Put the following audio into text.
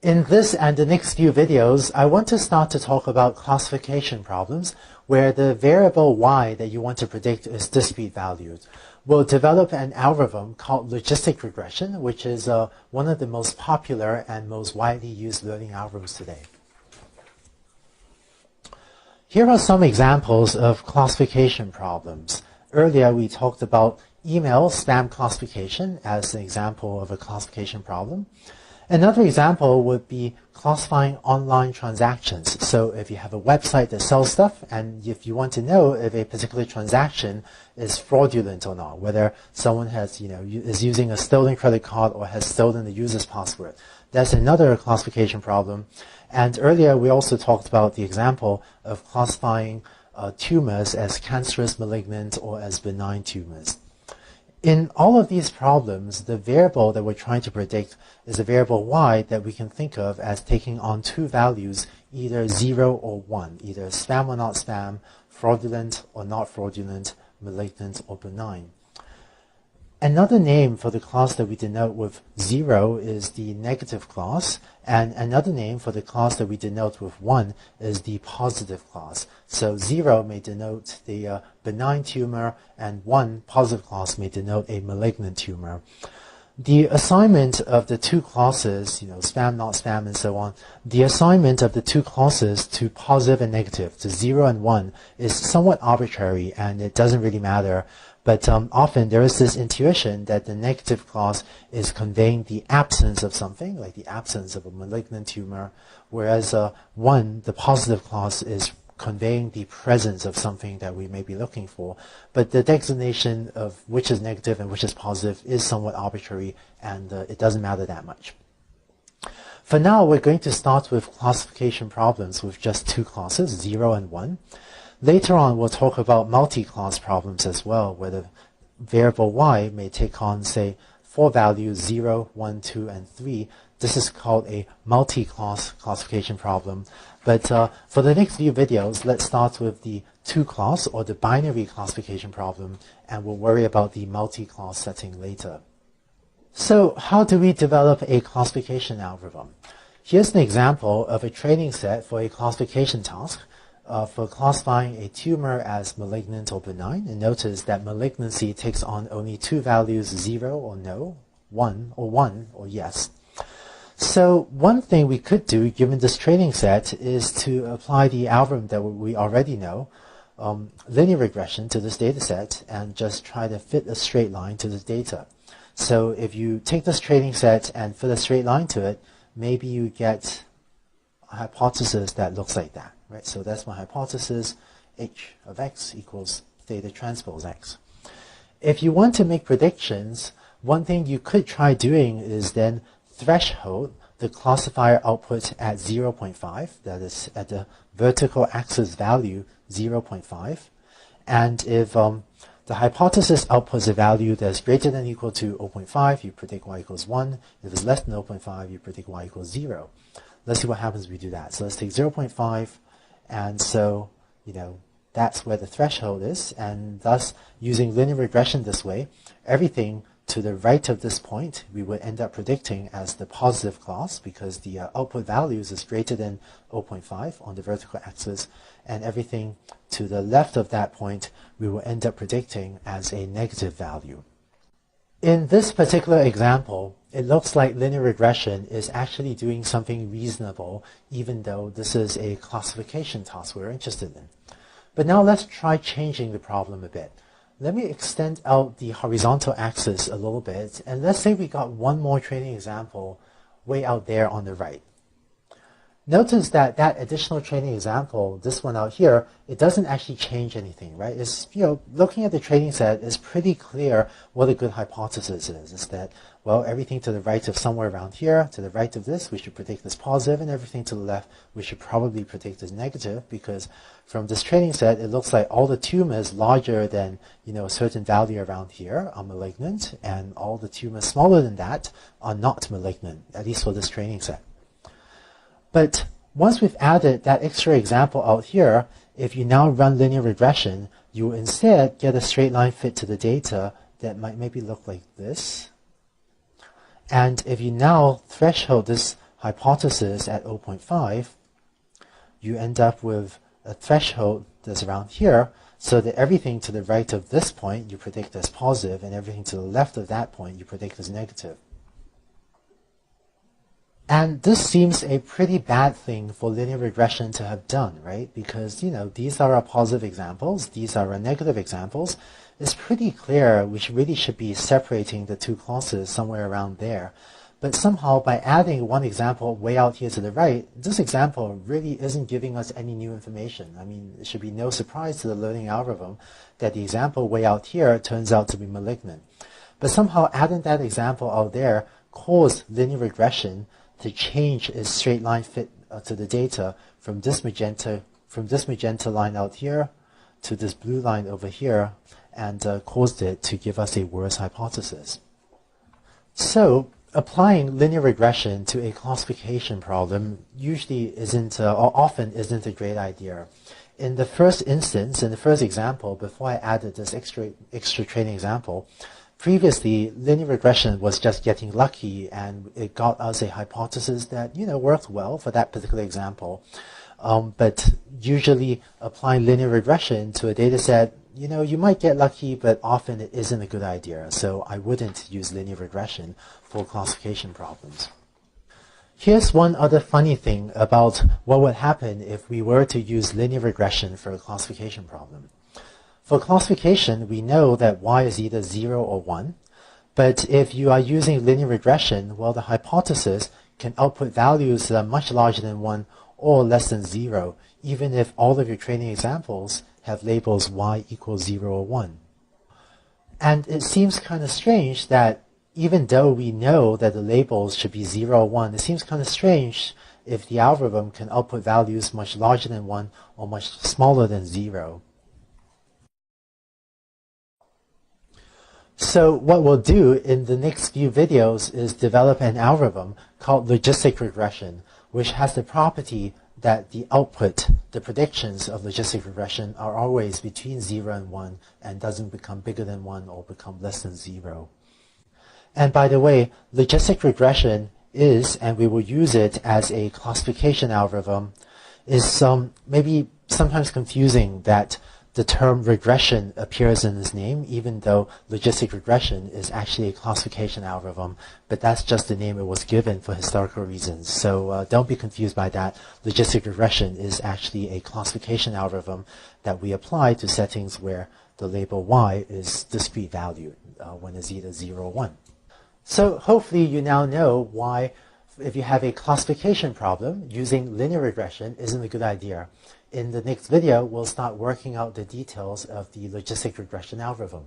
In this and the next few videos, I want to start to talk about classification problems where the variable y that you want to predict is discrete valued. We'll develop an algorithm called logistic regression, which is one of the most popular and most widely used learning algorithms today. Here are some examples of classification problems. Earlier we talked about email spam classification as an example of a classification problem. Another example would be classifying online transactions. So if you have a website that sells stuff and if you want to know if a particular transaction is fraudulent or not, whether someone has, is using a stolen credit card or has stolen the user's password, that's another classification problem. And earlier we also talked about the example of classifying tumors as cancerous, malignant, or as benign tumors. In all of these problems, the variable that we're trying to predict is a variable y that we can think of as taking on two values, either 0 or 1, either spam or not spam, fraudulent or not fraudulent, malignant or benign. Another name for the class that we denote with 0 is the negative class, and another name for the class that we denote with 1 is the positive class. So 0 may denote the benign tumor, and 1 positive class may denote a malignant tumor. The assignment of the two classes, spam, not spam, and so on, the assignment of the two classes to positive and negative, to 0 and 1, is somewhat arbitrary, and it doesn't really matter. But often there is this intuition that the negative class is conveying the absence of something, like the absence of a malignant tumor, whereas 1, the positive class, is conveying the presence of something that we may be looking for. But the designation of which is negative and which is positive is somewhat arbitrary, and it doesn't matter that much. For now, we're going to start with classification problems with just two classes, 0 and 1. Later on, we'll talk about multi-class problems as well, where the variable y may take on, say, 4 values, 0, 1, 2, and 3. This is called a multi-class classification problem. But for the next few videos, let's start with the two-class or the binary classification problem, and we'll worry about the multi-class setting later. So how do we develop a classification algorithm? Here's an example of a training set for a classification task. For classifying a tumor as malignant or benign, and notice that malignancy takes on only two values, 0 or no, 1 or yes. So one thing we could do, given this training set, is to apply the algorithm that we already know, linear regression, to this data set, and just try to fit a straight line to the data. So if you take this training set and fit a straight line to it, maybe you get a hypothesis that looks like that. Right, so that's my hypothesis, h of x equals theta transpose x. If you want to make predictions, one thing you could try doing is then threshold the classifier output at 0.5, that is at the vertical axis value 0.5. And if the hypothesis outputs a value that's greater than or equal to 0.5, you predict y equals 1. If it's less than 0.5, you predict y equals 0. Let's see what happens if we do that. So let's take 0.5. And so, that's where the threshold is, and thus, using linear regression this way, everything to the right of this point, we would end up predicting as the positive class, because the output values is greater than 0.5 on the vertical axis, and everything to the left of that point, we will end up predicting as a negative value. In this particular example, it looks like linear regression is actually doing something reasonable, even though this is a classification task we're interested in. But now let's try changing the problem a bit. Let me extend out the horizontal axis a little bit, and let's say we got one more training example way out there on the right. Notice that that additional training example, this one out here, it doesn't actually change anything, right? It's, looking at the training set, it's pretty clear what a good hypothesis is. It's that, well, everything to the right of somewhere around here, to the right of this, we should predict as positive, and everything to the left, we should probably predict as negative, because from this training set, it looks like all the tumors larger than, a certain value around here are malignant, and all the tumors smaller than that are not malignant, at least for this training set. But once we've added that extra example out here, if you now run linear regression, you will instead get a straight line fit to the data that might maybe look like this. And if you now threshold this hypothesis at 0.5, you end up with a threshold that's around here, so that everything to the right of this point you predict as positive, and everything to the left of that point you predict as negative. And this seems a pretty bad thing for linear regression to have done, right? Because, these are our positive examples, these are our negative examples. It's pretty clear we really should be separating the two classes somewhere around there. But somehow, by adding one example way out here to the right, this example really isn't giving us any new information. I mean, it should be no surprise to the learning algorithm that the example way out here turns out to be malignant. But somehow, adding that example out there caused linear regression to change its straight line fit to the data from this magenta line out here to this blue line over here, and caused it to give us a worse hypothesis. So applying linear regression to a classification problem usually isn't, or often isn't, a great idea. In the first instance, in the first example, before I added this extra training example, previously, linear regression was just getting lucky, and it got us a hypothesis that, worked well for that particular example. But usually, applying linear regression to a data set, you might get lucky, but often it isn't a good idea. So I wouldn't use linear regression for classification problems. Here's one other funny thing about what would happen if we were to use linear regression for a classification problem. For classification, we know that y is either 0 or 1, but if you are using linear regression, well, the hypothesis can output values that are much larger than 1 or less than 0, even if all of your training examples have labels y equals 0 or 1. And it seems kind of strange that even though we know that the labels should be 0 or 1, it seems kind of strange if the algorithm can output values much larger than 1 or much smaller than 0. So what we'll do in the next few videos is develop an algorithm called logistic regression, which has the property that the output, the predictions of logistic regression, are always between 0 and 1 and doesn't become bigger than 1 or become less than 0. And by the way, logistic regression is, and we will use it as a classification algorithm, is maybe sometimes confusing that the term regression appears in its name, even though logistic regression is actually a classification algorithm, but that's just the name it was given for historical reasons. So don't be confused by that. Logistic regression is actually a classification algorithm that we apply to settings where the label y is discrete value when it's either 0 or 1. So hopefully you now know why, if you have a classification problem, using linear regression isn't a good idea. In the next video, we'll start working out the details of the logistic regression algorithm.